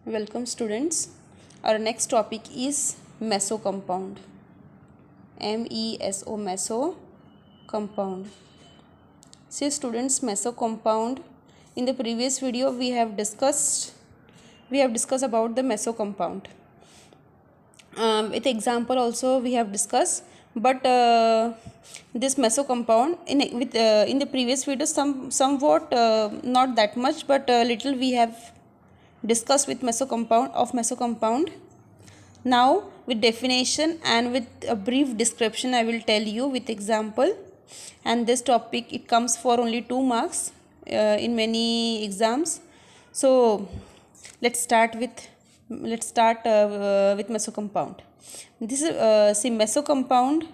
Welcome students. Our next topic is meso compound. MESO meso compound. See students, meso compound. In the previous video we have discussed about the meso compound. With example also we have discussed, but this meso compound in the previous video somewhat not that much, but little we have discussed with meso compound. Now with definition and with a brief description I will tell you with example, and this topic it comes for only 2 marks in many exams. So let's start with meso compound. This is see meso compound.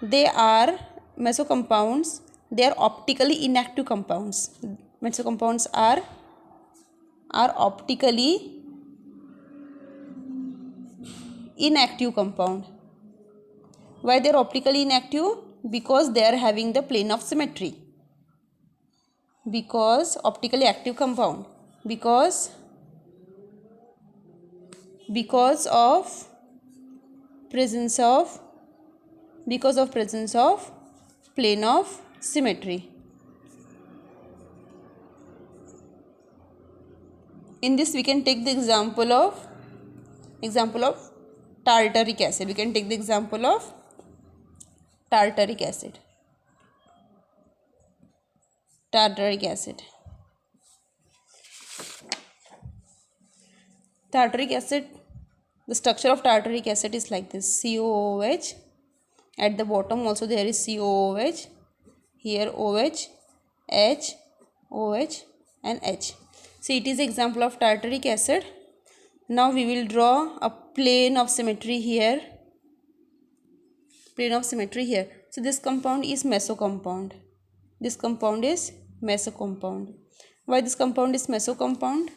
Meso compounds, they are optically inactive compounds. Meso compounds are optically inactive compound. Why they are optically inactive? Because they are having the plane of symmetry. Because optically active compound, because of presence of plane of symmetry. In this we can take the example of tartaric acid. We can take the example of tartaric acid. Tartaric acid. Tartaric acid, the structure of tartaric acid is like this: COOH. At the bottom also there is COOH. Here OH, H, OH and H. See, it is example of tartaric acid. Now we will draw a plane of symmetry here. So this compound is meso compound. Why this compound is meso compound?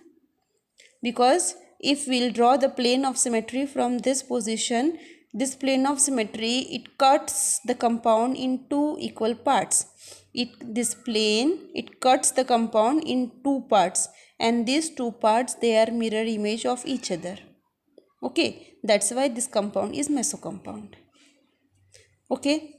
Because if we'll draw the plane of symmetry from this position, this plane of symmetry, it cuts the compound in 2 equal parts. It cuts the compound in 2 parts, and these 2 parts, they are mirror image of each other. Okay, that's why this compound is meso compound. Okay,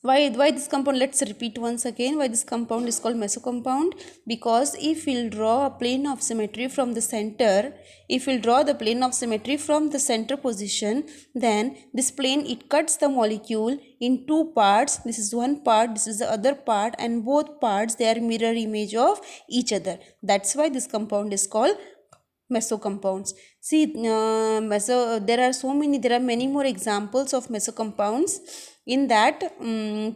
why this compound? Let's repeat once again why this compound is called meso compound. Because if we'll draw a plane of symmetry from the center, position, then this plane, it cuts the molecule in 2 parts. This is one part, this is the other part, and both parts, they are mirror image of each other. That's why this compound is called meso compounds. See, there are many more examples of meso compounds. In that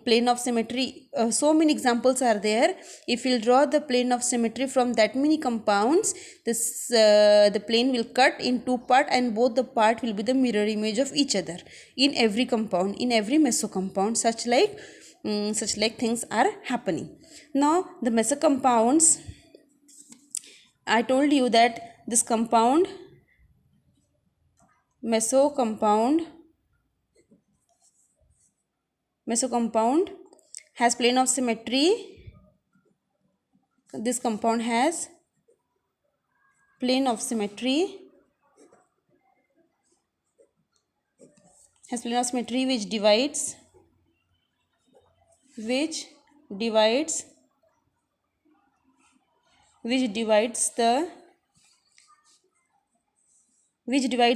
plane of symmetry, so many examples are there. If we'll draw the plane of symmetry from that many compounds, the plane will cut in 2 parts, and both the part will be the mirror image of each other. In every compound, in every meso compound, such like things are happening. Now the meso compounds, I told you that this compound, meso compound has plane of symmetry. This compound has plane of symmetry, which divides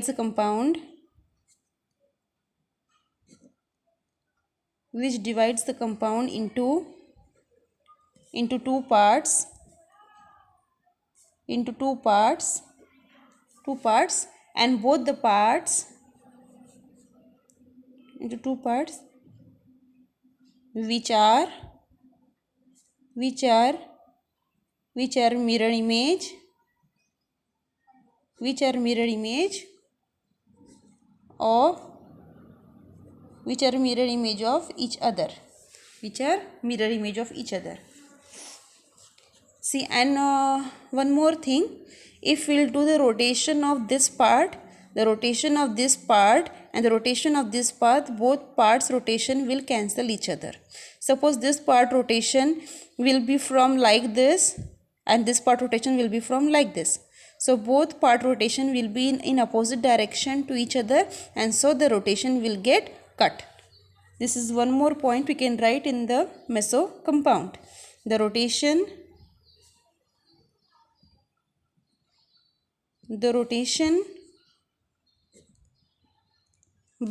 the compound, into 2 parts, and both the parts into 2 parts which are mirror image of each other. See, and one more thing, if we'll do the rotation of this part, and the rotation of this part, both parts rotation will cancel each other. Suppose this part rotation will be from like this, and this part rotation will be from like this. So both part rotation will be in opposite direction to each other, and so the rotation will get cut. This is one more point we can write in the meso compound. The rotation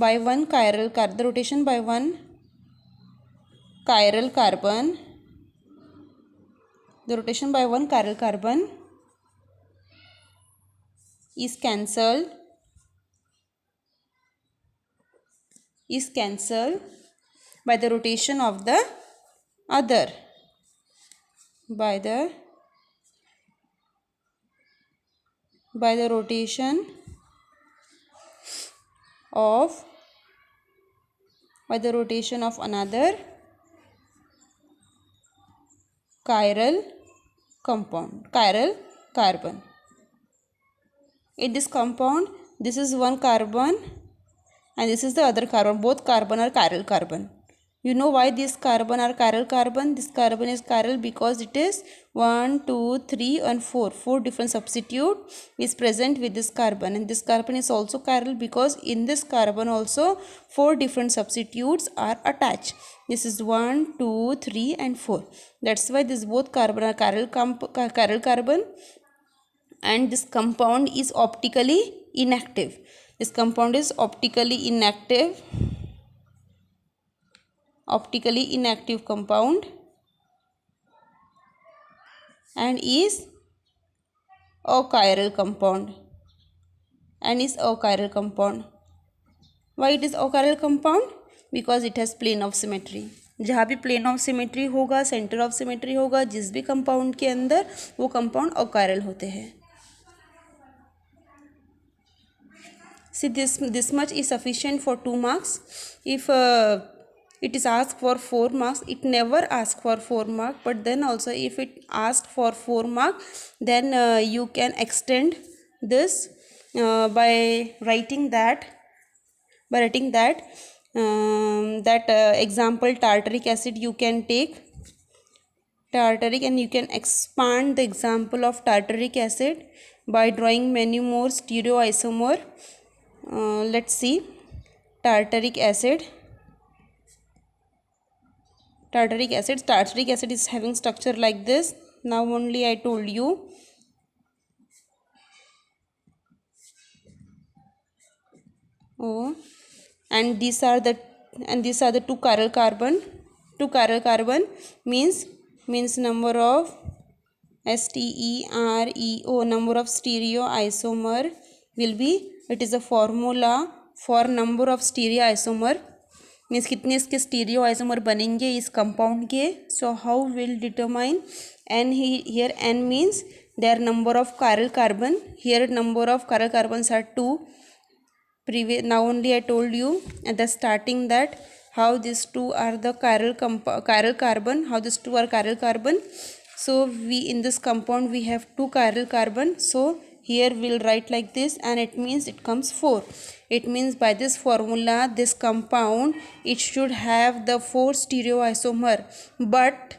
by one chiral carbon is cancelled by the rotation of the other, by the rotation of another chiral carbon. In this compound, this is one carbon and this is the other carbon. Both carbon are chiral carbon. You know why these carbon are chiral carbon? This carbon is chiral because it is 1, 2, 3 and 4. 4 different substitute is present with this carbon, and this carbon is also chiral because in this carbon also 4 different substitutes are attached. This is 1, 2, 3 and 4. That's why this both carbon are chiral carbon, and this compound is optically inactive. This compound is optically inactive compound and is achiral compound. Why it is achiral compound? Because it has plane of symmetry. जहाँ भी plane of symmetry होगा, centre of symmetry होगा, जिस भी compound के अंदर, वो compound achiral होते हैं. See, this much is sufficient for 2 marks. If it is asked for 4 marks, it never asks for 4 marks, but then also if it asked for 4 marks, then you can extend this by writing that example tartaric acid you can take and you can expand the example of tartaric acid by drawing many more stereoisomer. Let's see. Tartaric acid is having structure like this. Now only I told you. And these are the two chiral carbon means number of STEREO, number of stereoisomer will be, it is a formula for number of stereoisomer, means कितने इसके stereoisomer बनेंगे इस compound के. So how will determine? N here N means their number of chiral carbon. Here number of chiral carbons are 2. Now only I told you at the starting that how these two are the chiral carbon, how these two are chiral carbon. So we in this compound we have 2 chiral carbon. So here we'll write like this, and it means it comes 4. It means by this formula this compound it should have the 4 stereoisomer, but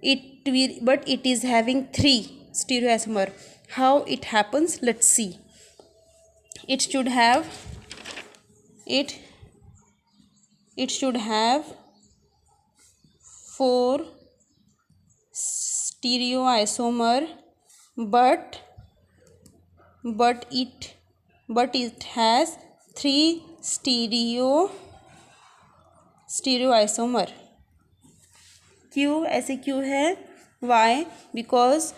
it is having 3 stereoisomer. How it happens? Let's see. It should have 4 stereoisomer, but it has 3 stereoisomer. क्यों ऐसे क्यों है? Why? Because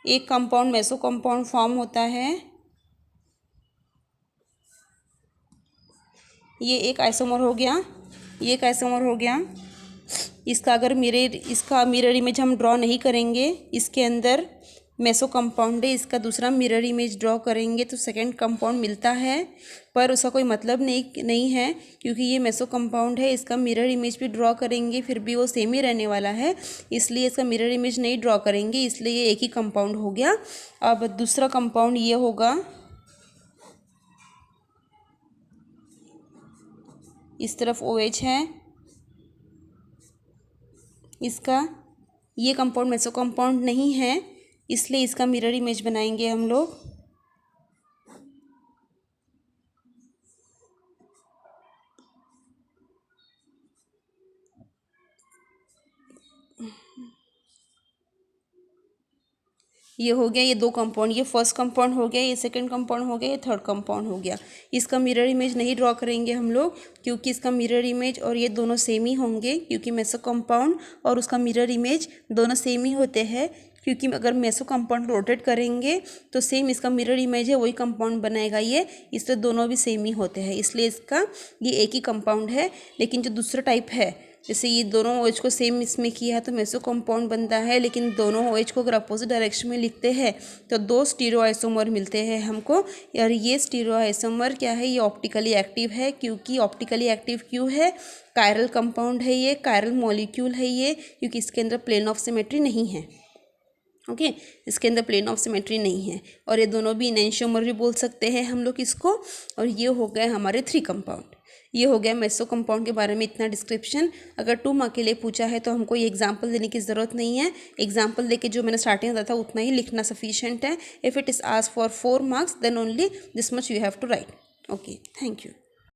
एक compound meso compound form होता है, ये एक isomer हो गया, इसका मिरर इमेज हम ड्रॉ नहीं करेंगे, इसके अंदर मेसो कंपाउंड है, इसका दूसरा मिरर इमेज ड्रॉ करेंगे तो सेकंड कंपाउंड मिलता है, पर उसका कोई मतलब नहीं है क्योंकि ये मेसो कंपाउंड है. इसका मिरर इमेज भी ड्रॉ करेंगे फिर भी वो सेम ही रहने वाला है, इसलिए इसका मिरर इमेज नहीं ड्रॉ करेंगे, इसलिए ये एक ही कंपाउंड हो गया. अब दूसरा कंपाउंड ये होगा, इस तरफ OH है, इसका ये कंपाउंड मेसो कंपाउंड नहीं है, इसलिए इसका मिरर इमेज बनाएंगे हम लोग। ये हो गया, ये दो कंपाउंड, ये फर्स्ट कंपाउंड हो गया, ये सेकंड कंपाउंड हो गया, ये थर्ड कंपाउंड हो गया। इसका मिरर इमेज नहीं ड्रॉ करेंगे हम लोग, क्योंकि इसका मिरर इमेज और ये दोनों सेम ही होंगे, क्योंकि मेसो कंपाउंड और उसका मिरर इमेज दोनों सेम ही होते हैं। क्योंकि अगर मेसो कंपाउंड रोटेट करेंगे तो सेम इसका मिरर इमेज है वही कंपाउंड बनाएगा ये, इसलिए दोनों भी सेम ही होते हैं, इसलिए इसका ये एक ही कंपाउंड है। लेकिन जो दूसरा टाइप है, जैसे ये दोनों OH को सेम इसमें किया है तो मेसो कंपाउंड बनता है, लेकिन दोनों OH को अगर अपोजिट डायरेक्शन में लिखते हैं तो दो स्टीरियोआइसोमर मिलते हैं हमको। और ये स्टीरियोआइसोमर क्या है, ये ऑप्टिकली एक्टिव है। क्योंकि ऑप्टिकली एक्टिव क्यों है, कायरल कंपाउंड है ये, कायरल मॉलिक्यूल है ये, क्योंकि इसके अंदर प्लेन ऑफ सिमेट्री नहीं है। ओके इसके अंदर प्लेन ऑफ सिमेट्री नहीं है। और ये दोनों भी एनेंशियोमर भी बोल सकते हैं हम लोग इसको। और ये हो गए हमारे 3 कंपाउंड। ये हो गया मेसो कंपाउंड के बारे में इतना डिस्क्रिप्शन। अगर 2 मार्क के लिए पूछा है तो हमको ये एग्जाम्पल देने की ज़रूरत नहीं है, एग्जाम्पल देके जो मैंने स्टार्टिंग में बताया था उतना ही लिखना सफिशिएंट है। If it is asked for 4 marks then only this much you have to write. Okay, thank you.